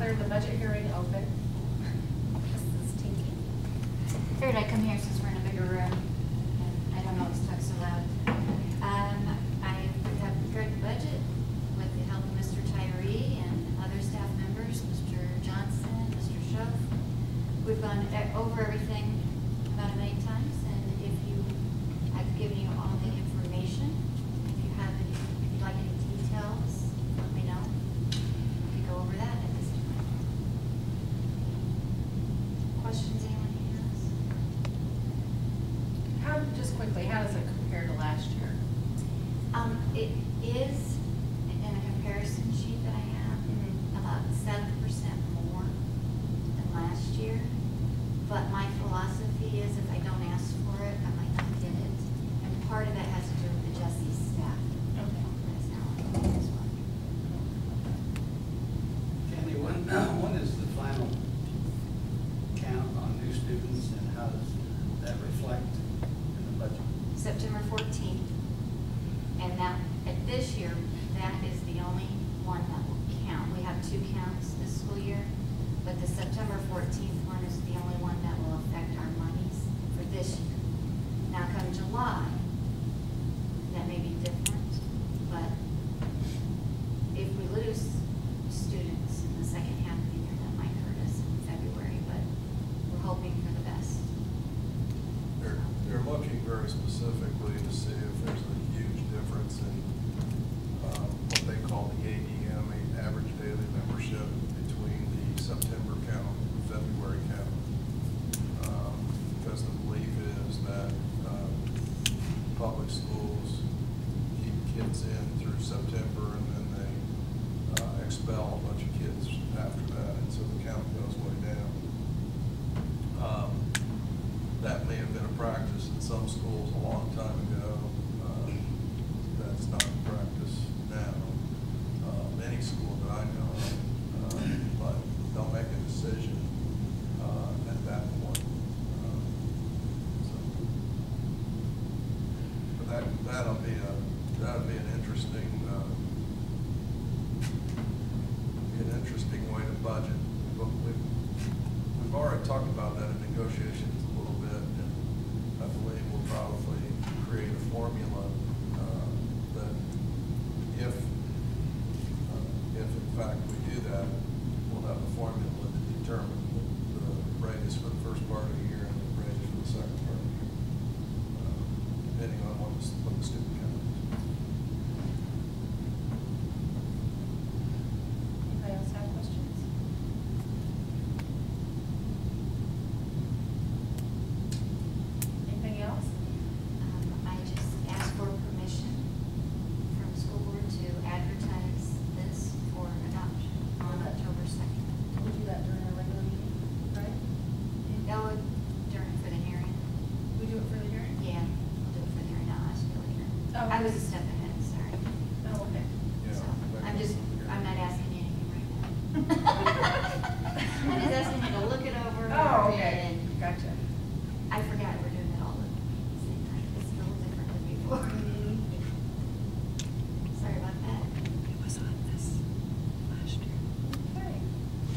declare the budget hearing open. Mrs. Tinky. Figured I'd come here since we're in a bigger room, and I don't always talk so loud. I have prepared the budget with the help of Mr. Tyree and other staff members, Mr. Johnson, Mr. Schoaf. We've gone over everything about a million times, and I've given you all the information. If you'd like any details, let me know. We can go over that at this time. Questions anyone has? Just quickly, how does it compare to last year? It is, in a comparison sheet that I have, about 7% more than last year. But my philosophy is if I don't ask for it, I might not get it. And part of that has to do with the Jesse's staff. Okay. That's now as well. Candy, when is the final count on new students, and how does that reflect in the budget? September 14th. And now, at this year, that is the only one that will count. We have 2 counts this school year, but the September 14th one is the only one that will affect our monies for this year. Now, come July, that may be different, but if we lose students in the second half of the year, that might hurt us in February, but we're hoping for the best. They're looking very specifically to see if there's a huge difference in what they call the ADM, average daily membership, between the September count and the February count. Because the belief is that public schools keep kids in through September, and then they expel a bunch of kids after that, and so the count goes way down. That may have been a practice in some schools a long time ago. That's not a practice now. Any school that I know of, but they'll make a decision at that point. But that'll be an interesting way to budget. We've already talked about that in negotiations a little bit, and I believe we'll probably create a formula that if in fact we do that, we'll have a formula to determine the rates for the first part of the year and the rates for the second part of the year, depending on what the student count is. Anybody else have questions? Anything else? I just asked for permission from the school board to advertise this for adoption on October 2nd. We'll do that during our regular meeting, right? Oh, for the hearing? We do it for the hearing? Yeah, we'll do it for the hearing, I'll ask you later. Oh. I was a step ahead, sorry. Oh, okay. So, I'm not asking you anything right now. I'm just asking you to look it over. Oh, okay. And Gotcha. I forgot we're doing it all at the same time. It's a little different than before. Sorry about that. It was on this last year. Okay.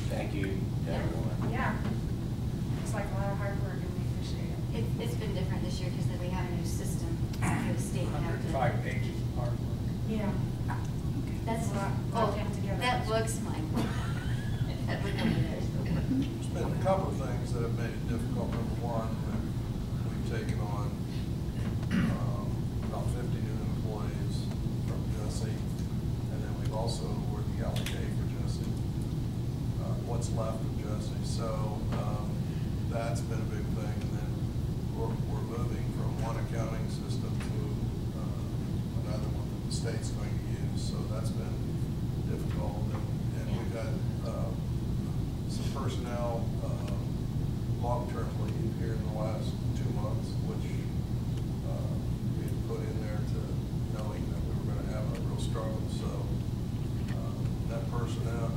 Thank you to everyone. Yeah. It's like a lot of hard work, and we appreciate it. It's been different this year because we have a new system for the state. We have to- 105 pages of hard work. Yeah. That's, A lot oh, came together. that book's mine. That book over there is the work. There's been a couple of things that have made it difficult. Number one, we've taken on about 50 new employees from Jesse, and then we've also, we're the allocate for Jesse, what's left of Jesse. So that's been a big thing. And then we're moving from one accounting system to another one that the state's going to use. So that's been difficult. And we've had some personnel long-term leave here in the last 2 months, which we had put in there to knowing that we were going to have a real struggle. So that personnel,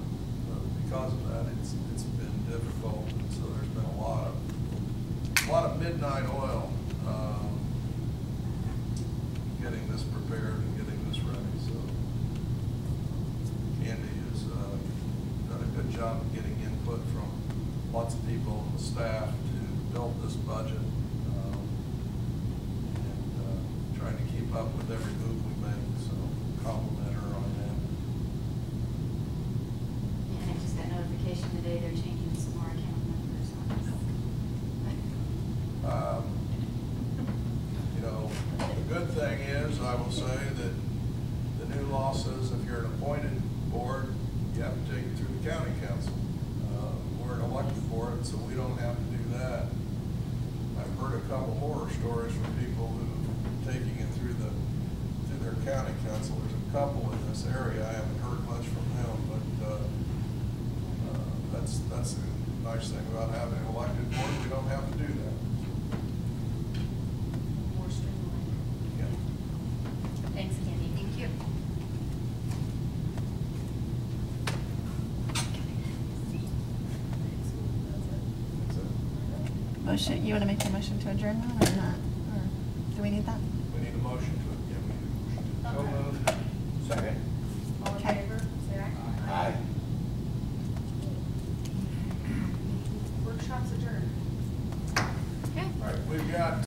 because of that, it's been difficult. And so there's been a lot of midnight oil getting this prepared and getting this ready. So Candy has done a good job. job of getting input from lots of people on the staff to build this budget. Trying to keep up with every move we make, so compliment her on that. And I just got notification today they're changing some more account numbers on us. You know, the good thing is, I will say that the new law says if you're an appointed board, you have to take it through the county council. We're an elected board, so we don't have to do that. I've heard a couple horror stories from people who are taking it through their county council. There's a couple in this area. I haven't heard much from them, but that's the nice thing about having an elected board. We don't have to do that. More streamlined. Yeah. Thanks, Candy. Thank you. That's it. Motion, you want to make a motion to adjourn now or not? Or do we need that? We need a motion to it. Yeah, we need a motion to it. So moved. Second. All in Okay. favor, say aye. Aye. Workshop's adjourned. Okay. All right, we've got